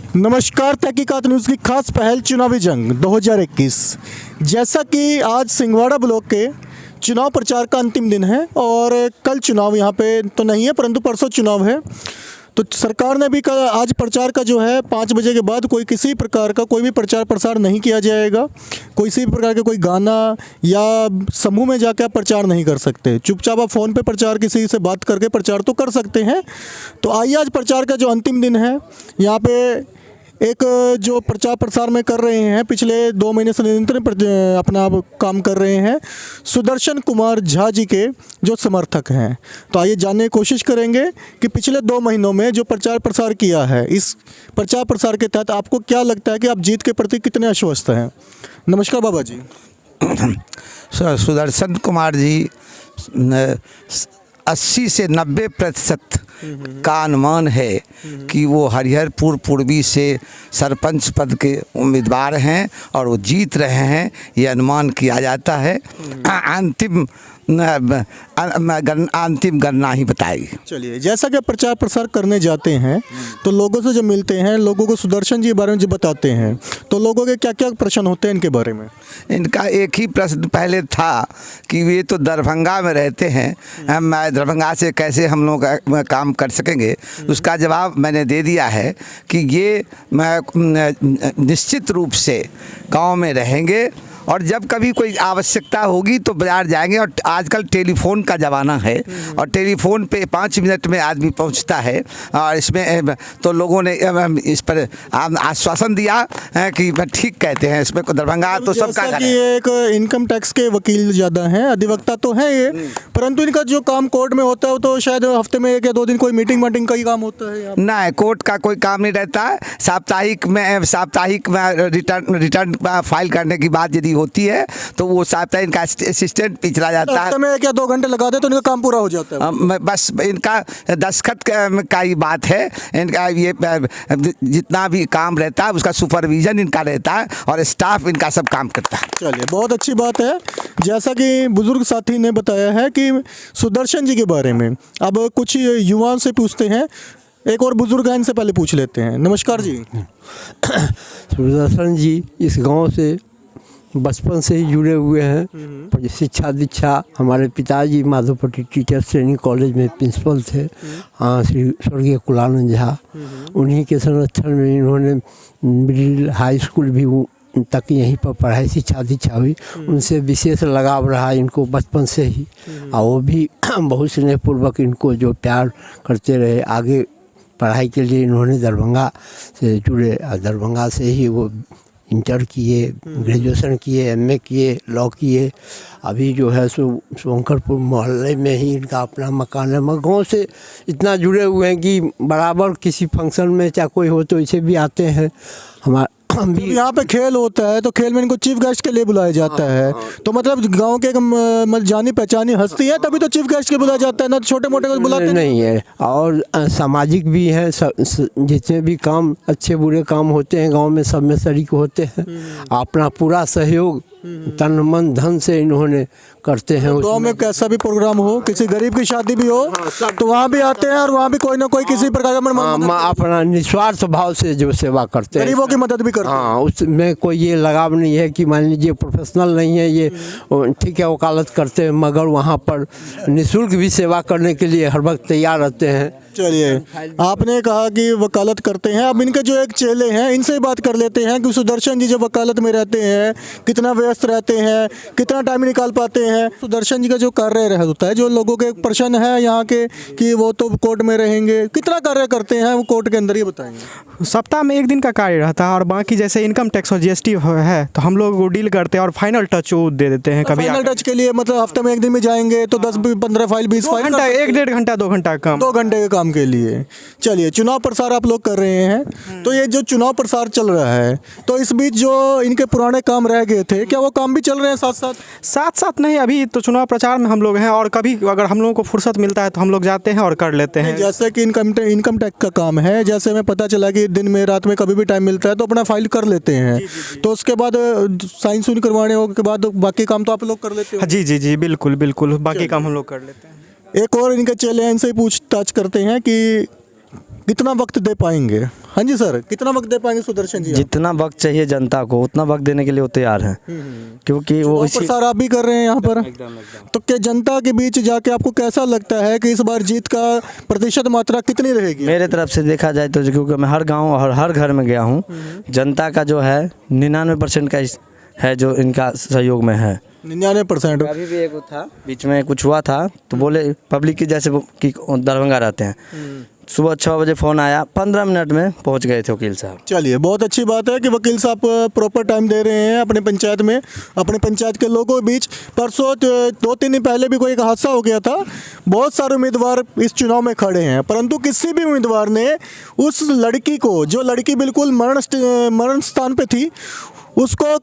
नमस्कार, तहकीकात न्यूज़ की खास पहल चुनावी जंग 2021। जैसा कि आज सिंगवाड़ा ब्लॉक के चुनाव प्रचार का अंतिम दिन है और कल चुनाव यहाँ पे तो नहीं है, परंतु परसों चुनाव है। तो सरकार ने भी कहा आज प्रचार का जो है 5 बजे के बाद किसी प्रकार का कोई भी प्रचार प्रसार नहीं किया जाएगा। किसी भी प्रकार का कोई गाना या समूह में जाकर आप प्रचार नहीं कर सकते। चुपचाप आप फ़ोन पे प्रचार किसी से बात करके प्रचार तो कर सकते हैं। तो आइए आज प्रचार का जो अंतिम दिन है, यहाँ पे एक जो प्रचार प्रसार में कर रहे हैं, पिछले 2 महीने से निरंतर अपना काम कर रहे हैं, सुदर्शन कुमार झा जी के जो समर्थक हैं। तो आइए जानने की कोशिश करेंगे कि पिछले 2 महीनों में जो प्रचार प्रसार किया है, इस प्रचार प्रसार के तहत आपको क्या लगता है कि आप जीत के प्रति कितने आश्वस्त हैं। नमस्कार बाबा जी। सुदर्शन कुमार जी 80 से 90% का अनुमान है कि वो हरिहरपुर पूर्वी से सरपंच पद के उम्मीदवार हैं और वो जीत रहे हैं, ये अनुमान किया जाता है। अंतिम गणना ही बताएगी। चलिए, जैसा कि प्रचार प्रसार करने जाते हैं तो लोगों से जब मिलते हैं, लोगों को सुदर्शन जी के बारे में जब बताते हैं तो लोगों के क्या क्या प्रश्न होते हैं इनके बारे में? इनका एक ही प्रश्न पहले था कि ये तो दरभंगा में रहते हैं, दरभंगा से कैसे हम लोग काम कर सकेंगे। उसका जवाब मैंने दे दिया है कि ये निश्चित रूप से गांव में रहेंगे और जब कभी कोई आवश्यकता होगी तो बाजार जाएंगे। और आजकल टेलीफोन का ज़माना है और टेलीफोन पे 5 मिनट में आदमी पहुंचता है। और इसमें तो लोगों ने इस पर आश्वासन दिया है कि ठीक कहते हैं। इसमें दरभंगा तो सबका एक इनकम टैक्स के वकील ज़्यादा हैं, अधिवक्ता तो हैं ये, परंतु इनका जो काम कोर्ट में होता है वो तो शायद हफ्ते में 1 या 2 दिन कोई मीटिंग का ही काम होता है। नहीं, कोर्ट का कोई काम नहीं रहता है। साप्ताहिक में रिटर्न फाइल करने की बात यदि होती है तो वो साप्ताहिक इनका असिस्टेंट पिछला जाता है। में 1 या 2 घंटे लगा दे तो इनका काम पूरा हो जाता है। बस इनका दस्तखत का ही बात है। इनका ये जितना भी काम रहता है उसका सुपरविजन इनका रहता है और स्टाफ इनका सब काम करता है। चलिए, बहुत अच्छी बात है। जैसा कि बुजुर्ग साथी ने बताया है कि सुदर्शन जी के बारे में अब कुछ युवाओं से पूछते हैं। एक और बुजुर्ग हैं, इनसे पहले पूछ लेते हैं। नमस्कार जी। सुदर्शन जी इस गांव से बचपन से ही जुड़े हुए हैं। शिक्षा दीक्षा हमारे पिताजी माधोपट्टी टीचर ट्रेनिंग कॉलेज में प्रिंसिपल थे, श्री स्वर्गीय कुलानंद झा। उन्हीं के संरक्षण में इन्होंने मिडिल हाई स्कूल भी तक यहीं पर पढ़ाई शिक्षा दीक्षा हुई। उनसे विशेष लगाव रहा इनको बचपन से ही, और वो भी बहुत स्नेहपूर्वक इनको जो प्यार करते रहे। आगे पढ़ाई के लिए इन्होंने दरभंगा से जुड़े, दरभंगा से ही वो इंटर किए, ग्रेजुएशन किए, MA किए, लॉ किए। अभी जो है सो शंकरपुर मोहल्ले में ही इनका अपना मकान है। मगर गाँव से इतना जुड़े हुए हैं कि बराबर किसी फंक्शन में चाहे कोई हो तो इसे भी आते हैं। हम भी यहाँ पे खेल होता है तो खेल में इनको चीफ गेस्ट के लिए बुलाया जाता है। तो मतलब गांव के जानी पहचानी हस्ती है तभी तो चीफ गेस्ट के बुलाया जाता है, ना छोटे मोटे को बुलाते नहीं है। और सामाजिक भी है, जितने भी काम अच्छे बुरे काम होते हैं गांव में सब में शरीक होते हैं। अपना पूरा सहयोग तन मन धन से इन्होंने करते हैं। गांव में कैसा भी प्रोग्राम हो, किसी गरीब की शादी भी हो तो वहाँ भी आते हैं और वहाँ भी कोई ना कोई किसी प्रकार का अपना निस्वार्थ भाव से जो सेवा करते हैं, गरीबों की मदद भी करते हैं। हाँ, उसमें कोई ये लगाव नहीं है कि मान लीजिए प्रोफेशनल नहीं है ये, ठीक है वकालत करते हैं मगर वहाँ पर निःशुल्क भी सेवा करने के लिए हर वक्त तैयार रहते हैं। चलिए, आपने कहा कि वकालत करते हैं, अब इनके जो एक चेले हैं इनसे बात कर लेते हैं कि सुदर्शन जी जब वकालत में रहते हैं कितना व्यस्त रहते हैं, कितना टाइम निकाल पाते हैं। सुदर्शन जी का जो कार्य होता है, जो लोगों के प्रश्न है यहाँ के कि वो तो कोर्ट में रहेंगे, कितना कार्य करते हैं वो कोर्ट के अंदर, ये बताएंगे? सप्ताह में 1 दिन का कार्य रहता है और बाकी जैसे इनकम टैक्स और GST है तो हम लोग वो डील करते हैं और फाइनल टच वो दे देते हैं। कभी फाइनल टच के लिए मतलब हफ्ते में 1 दिन में जाएंगे तो 10-15 फाइल 20 फाइल, 1-1.5 घंटा 2 घंटा काम, 2 घंटे के काम के लिए। चलिए, चुनाव प्रसार आप लोग कर रहे हैं तो ये जो चुनाव प्रसार चल रहा है तो इस बीच जो इनके पुराने काम रह गए थे क्या वो काम भी चल रहे हैं साथ साथ? नहीं, अभी तो चुनाव प्रचार में हम लोग हैं और कभी अगर हम लोगों को फुर्सत मिलता है तो हम लोग जाते हैं और कर लेते हैं। जैसे कि इनकम टैक्स का काम है, जैसे हमें पता चला कि दिन में रात में कभी भी टाइम मिलता है तो अपना फाइल कर लेते हैं। तो उसके बाद साइन सुन करवाने के बाद बाकी काम तो आप लोग कर लेते हैं? जी, बिल्कुल बाकी काम हम लोग कर लेते हैं। एक और इनके चेले हैं, इनसे पूछताछ करते हैं कि कितना वक्त दे पाएंगे हाँ जी सर, कितना वक्त दे पाएंगे सुदर्शन जी? जितना वक्त चाहिए जनता को उतना वक्त देने के लिए वो तैयार हैं, क्योंकि वो इसी प्रसार आप भी कर रहे हैं यहाँ पर। तो क्या जनता के बीच जाके आपको कैसा लगता है कि इस बार जीत का प्रतिशत मात्रा कितनी रहेगी? मेरे तरफ से देखा जाए तो, क्योंकि मैं हर गांव और हर घर में गया हूँ, जनता का जो है 99% का है जो इनका सहयोग में है। 99%। अभी भी एक था, बीच में कुछ हुआ था तो बोले पब्लिक की जैसे कि दरभंगा रहते हैं, सुबह 6 बजे फ़ोन आया, 15 मिनट में पहुंच गए थे वकील साहब। चलिए, बहुत अच्छी बात है कि वकील साहब प्रॉपर टाइम दे रहे हैं अपने पंचायत में, अपने पंचायत के लोगों के बीच। परसों 2-3 दिन पहले भी कोई एक हादसा हो गया था, बहुत सारे उम्मीदवार इस चुनाव में खड़े हैं, परंतु किसी भी उम्मीदवार ने उस लड़की को, जो लड़की बिल्कुल मरण स्थान पे थी, उसको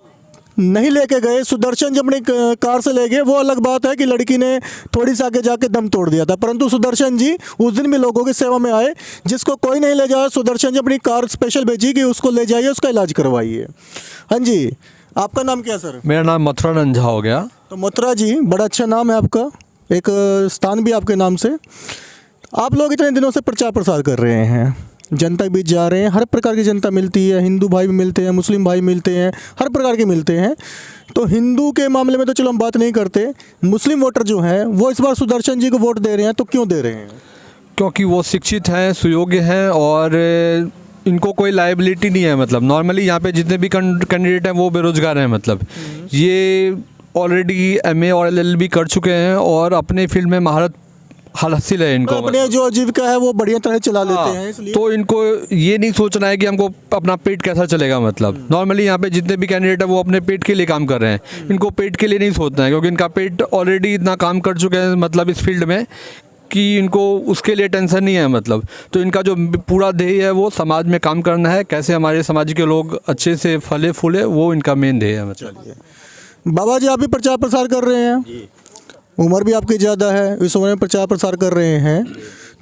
नहीं लेके गए। सुदर्शन जी अपनी कार से ले गए, वो अलग बात है कि लड़की ने थोड़ी सी आगे जाके दम तोड़ दिया था, परंतु सुदर्शन जी उस दिन भी लोगों की सेवा में आए। जिसको कोई नहीं ले जाए, सुदर्शन जी अपनी कार स्पेशल भेजी कि उसको ले जाइए, उसका इलाज करवाइए। हाँ जी, आपका नाम क्या सर? मेरा नाम मथुरा रंझा हो गया। तो मथुरा जी, बड़ा अच्छा नाम है आपका, एक स्थान भी आपके नाम से। आप लोग इतने दिनों से प्रचार प्रसार कर रहे हैं, जनता के बीच जा रहे हैं, हर प्रकार की जनता मिलती है, हिंदू भाई भी मिलते हैं, मुस्लिम भाई मिलते हैं, हर प्रकार के मिलते हैं। तो हिंदू के मामले में तो चलो हम बात नहीं करते, मुस्लिम वोटर जो हैं वो इस बार सुदर्शन जी को वोट दे रहे हैं, तो क्यों दे रहे हैं? क्योंकि वो शिक्षित हैं, सुयोग्य हैं और इनको कोई लायबिलिटी नहीं है। मतलब नॉर्मली यहाँ पे जितने भी कैंडिडेट हैं वो बेरोजगार हैं। मतलब ये ऑलरेडी MA और LLB कर चुके हैं और अपने फील्ड में महारत हासिल है इनको। अपने जो आजीविका है वो बढ़िया तरह चला लेते हैं, इसलिए तो इनको ये नहीं सोचना है कि हमको अपना पेट कैसा चलेगा। मतलब नॉर्मली यहाँ पे जितने भी कैंडिडेट है वो अपने पेट के लिए काम कर रहे हैं, इनको पेट के लिए नहीं सोचना है, क्योंकि इनका पेट ऑलरेडी इतना काम कर चुके हैं मतलब इस फील्ड में कि इनको उसके लिए टेंशन नहीं है। मतलब तो इनका जो पूरा ध्येय है वो समाज में काम करना है, कैसे हमारे समाज के लोग अच्छे से फले फूले, वो इनका मेन ध्येय है। मतलब बाबा जी, आप भी प्रचार प्रसार कर रहे हैं, उम्र भी आपकी ज़्यादा है, इस उम्र में प्रचार प्रसार कर रहे हैं,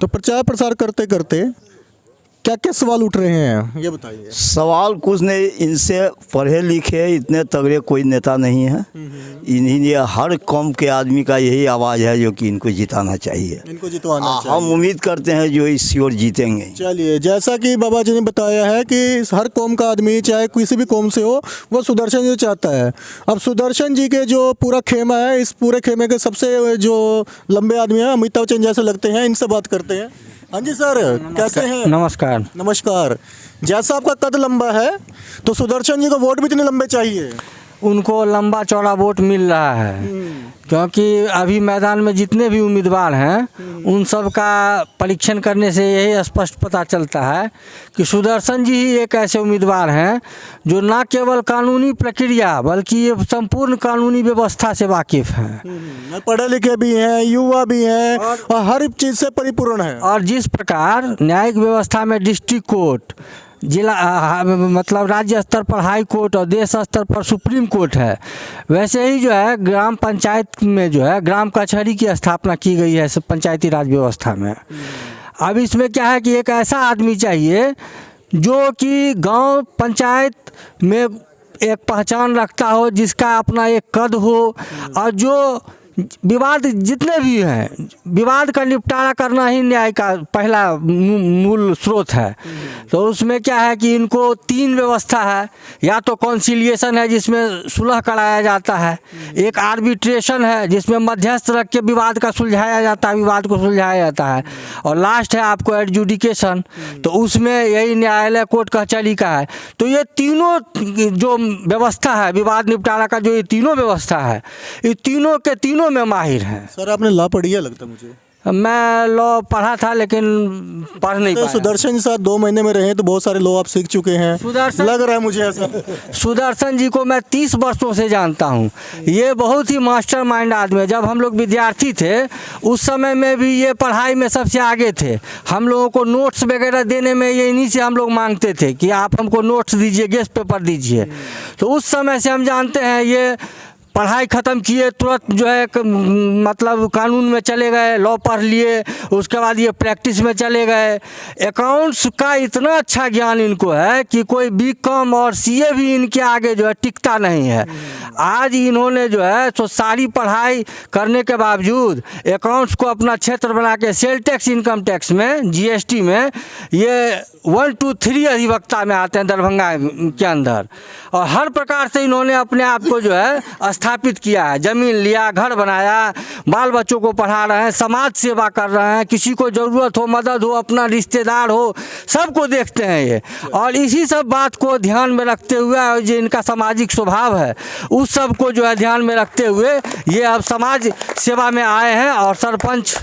तो प्रचार प्रसार करते करते क्या क्या सवाल उठ रहे हैं ये बताइए। सवाल कुछ नहीं, इनसे पढ़े लिखे इतने तगड़े कोई नेता नहीं है। इन्हीं हर कौम के आदमी का यही आवाज़ है जो कि इनको जिताना चाहिए, इनको जितवाना चाहिए। हम उम्मीद करते हैं जो इस श्योर जीतेंगे। चलिए, जैसा कि बाबा जी ने बताया है कि हर कौम का आदमी, चाहे किसी भी कौम से हो, वो सुदर्शन जी चाहता है। अब सुदर्शन जी के जो पूरा खेमा है, इस पूरे खेमे के सबसे जो लंबे आदमी हैं अमिताभ बच्चन जैसे लगते हैं, इनसे बात करते हैं। हाँ जी सर, कैसे हैं? नमस्कार। नमस्कार। जैसा आपका कद लंबा है तो सुदर्शन जी को वोट भी इतने लंबे चाहिए। उनको लंबा चौड़ा वोट मिल रहा है, क्योंकि अभी मैदान में जितने भी उम्मीदवार हैं उन सब का परीक्षण करने से यही स्पष्ट पता चलता है कि सुदर्शन जी ही एक ऐसे उम्मीदवार हैं जो न केवल कानूनी प्रक्रिया बल्कि ये संपूर्ण कानूनी व्यवस्था से वाकिफ़ हैं। पढ़े लिखे भी हैं, युवा भी हैं और हर चीज़ से परिपूर्ण है। और जिस प्रकार न्यायिक व्यवस्था में डिस्ट्रिक्ट कोर्ट, जिला मतलब राज्य स्तर पर हाई कोर्ट और देश स्तर पर सुप्रीम कोर्ट है, वैसे ही जो है ग्राम पंचायत में जो है ग्राम कचहरी की स्थापना की गई है पंचायती राज व्यवस्था में। अब इसमें क्या है कि एक ऐसा आदमी चाहिए जो कि गांव पंचायत में एक पहचान रखता हो, जिसका अपना एक कद हो, और जो विवाद जितने भी हैं, विवाद का निपटारा करना ही न्याय का पहला मूल स्रोत है। तो उसमें क्या है कि इनको 3 व्यवस्था है, या तो कॉन्सिलिएशन है जिसमें सुलह कराया जाता है, एक आर्बिट्रेशन है जिसमें मध्यस्थ रख के विवाद का सुलझाया जाता है, विवाद को सुलझाया जाता है, और लास्ट है आपको एडजुडिकेशन, तो उसमें यही न्यायालय कोर्ट कचहरी का है। तो ये तीनों जो व्यवस्था है विवाद निपटारा का, जो ये तीनों व्यवस्था है, ये तीनों के तीनों में माहिर हैं। सर, आपने लॉ पढ़ी है लगता मुझे? मैं लॉ पढ़ा था लेकिन पढ़ नहीं पाया। सुदर्शन जी साथ 2 महीने में रहे तो बहुत सारे लॉ आप सीख चुके हैं, लग रहा है मुझे ऐसा। सुदर्शन जी को मैं 30 वर्षों से जानता हूँ। ये बहुत ही मास्टरमाइंड आदमी है। जब हम लोग विद्यार्थी थे उस समय में भी ये पढ़ाई में सबसे आगे थे। हम लोगों को नोट्स वगैरह देने में ये इन्हीं से हम लोग मांगते थे कि आप हमको नोट्स दीजिए, गेस्ट पेपर दीजिए। तो उस समय से हम जानते हैं ये पढ़ाई ख़त्म किए तुरंत जो है मतलब कानून में चले गए, लॉ पढ़ लिए, उसके बाद ये प्रैक्टिस में चले गए। अकाउंट्स का इतना अच्छा ज्ञान इनको है कि कोई बीकॉम और सीए भी इनके आगे जो है टिकता नहीं है। आज इन्होंने जो है तो सारी पढ़ाई करने के बावजूद अकाउंट्स को अपना क्षेत्र बना के सेल टैक्स, इनकम टैक्स में, जीएसटी में ये 1, 2, 3 अधिवक्ता में आते हैं दरभंगा के अंदर। और हर प्रकार से इन्होंने अपने आप को जो है स्थापित किया है, ज़मीन लिया, घर बनाया, बाल बच्चों को पढ़ा रहे हैं, समाज सेवा कर रहे हैं, किसी को ज़रूरत हो, मदद हो, अपना रिश्तेदार हो, सबको देखते हैं ये। और इसी सब बात को ध्यान में रखते हुए और जो इनका सामाजिक स्वभाव है उस सब को जो है ध्यान में रखते हुए ये अब समाज सेवा में आए हैं। और सरपंच,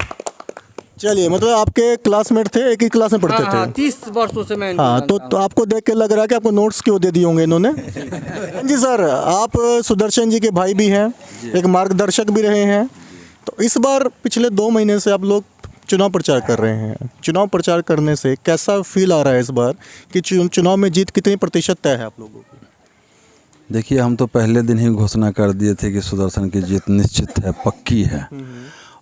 चलिए, मतलब आपके क्लासमेट थे, एक ही क्लास में पढ़ते थे? 30 वर्षों से मैं हाँ, तो आपको देख के लग रहा है कि आपको नोट्स क्यों दे दिए होंगे इन्होंने। जी सर, आप सुदर्शन जी के भाई भी हैं, एक मार्गदर्शक भी रहे हैं। तो इस बार पिछले 2 महीने से आप लोग चुनाव प्रचार कर रहे हैं। चुनाव प्रचार करने से कैसा फील आ रहा है इस बार कि चुनाव में जीत कितनी प्रतिशत तय है आप लोगों की? देखिए, हम तो पहले दिन ही घोषणा कर दिए थे कि सुदर्शन की जीत निश्चित है, पक्की है।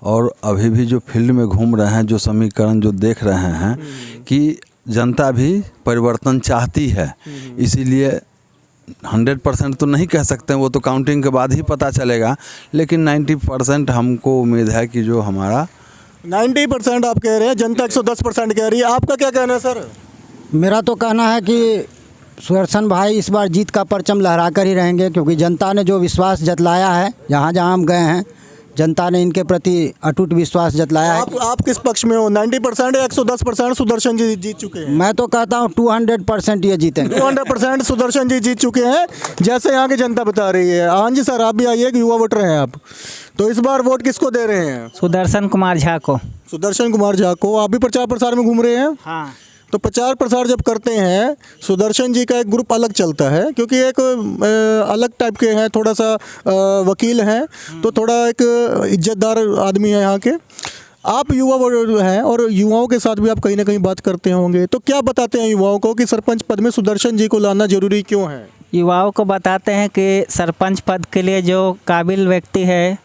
और अभी भी जो फील्ड में घूम रहे हैं, जो समीकरण जो देख रहे हैं कि जनता भी परिवर्तन चाहती है, इसीलिए 100% तो नहीं कह सकते हैं, वो तो काउंटिंग के बाद ही पता चलेगा, लेकिन 90% हमको उम्मीद है कि जो हमारा 90% आप कह रहे हैं, जनता 110% कह रही है। आपका क्या कहना है सर? मेरा तो कहना है कि सुदर्शन भाई इस बार जीत का परचम लहरा कर ही रहेंगे, क्योंकि जनता ने जो विश्वास जतलाया है, जहाँ जहाँ हम गए हैं जनता ने इनके प्रति अटूट विश्वास जतलाया है। आप किस पक्ष में हो? 90% या 110% सुदर्शन जी जीत चुके हैं? मैं तो कहता हूँ 200% ये जीतेंगे। 200% सुदर्शन जी जीत चुके हैं, जैसे यहाँ की जनता बता रही है। हाँ जी सर, आप भी आइए, युवा वोटर हैं आप, तो इस बार वोट किसको दे रहे हैं? सुदर्शन कुमार झा को। सुदर्शन कुमार झा को। आप भी प्रचार प्रसार में घूम रहे हैं? हाँ। तो प्रचार प्रसार जब करते हैं, सुदर्शन जी का एक ग्रुप अलग चलता है, क्योंकि एक अलग टाइप के हैं, थोड़ा सा वकील हैं, तो थोड़ा एक इज्जतदार आदमी है यहाँ के। आप युवा हैं और युवाओं के साथ भी आप कहीं ना कहीं बात करते होंगे, तो क्या बताते हैं युवाओं को कि सरपंच पद में सुदर्शन जी को लाना जरूरी क्यों है? युवाओं को बताते हैं कि सरपंच पद के लिए जो काबिल व्यक्ति है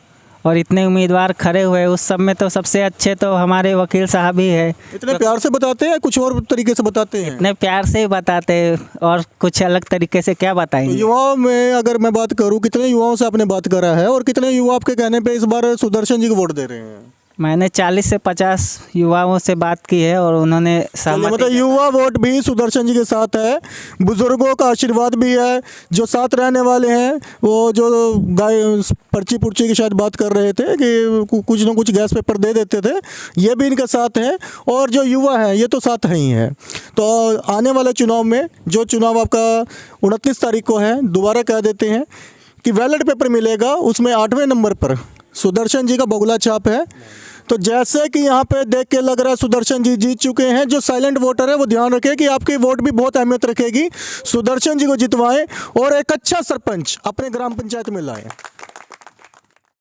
और इतने उम्मीदवार खड़े हुए, उस सब में तो सबसे अच्छे तो हमारे वकील साहब ही है। इतने प्यार से बताते हैं, कुछ और तरीके से बताते हैं? इतने प्यार से ही बताते हैं, और कुछ अलग तरीके से क्या बताएंगे। तो युवाओं में अगर मैं बात करूं, कितने युवाओं से आपने बात करा है और कितने युवा आपके कहने पे इस बार सुदर्शन जी को वोट दे रहे हैं? मैंने 40 से 50 युवाओं से बात की है और उन्होंने मतलब युवा वोट भी सुदर्शन जी के साथ है, बुजुर्गों का आशीर्वाद भी है, जो साथ रहने वाले हैं, वो जो गाय पर्ची पुर्ची की शायद बात कर रहे थे कि कुछ ना कुछ गैस पेपर दे देते थे, ये भी इनके साथ हैं, और जो युवा हैं ये तो साथ ही हैं। तो आने वाले चुनाव में, जो चुनाव आपका 29 तारीख को है, दोबारा कह देते हैं कि बैलेट पेपर मिलेगा, उसमें 8वें नंबर पर सुदर्शन जी का बगुला छाप है। तो जैसे कि यहाँ पे देख के लग रहा है सुदर्शन जी जीत चुके हैं, जो साइलेंट वोटर है वो ध्यान रखे कि आपकी वोट भी बहुत अहमियत रखेगी। सुदर्शन जी को जितवाएं और एक अच्छा सरपंच अपने ग्राम पंचायत में लाएं।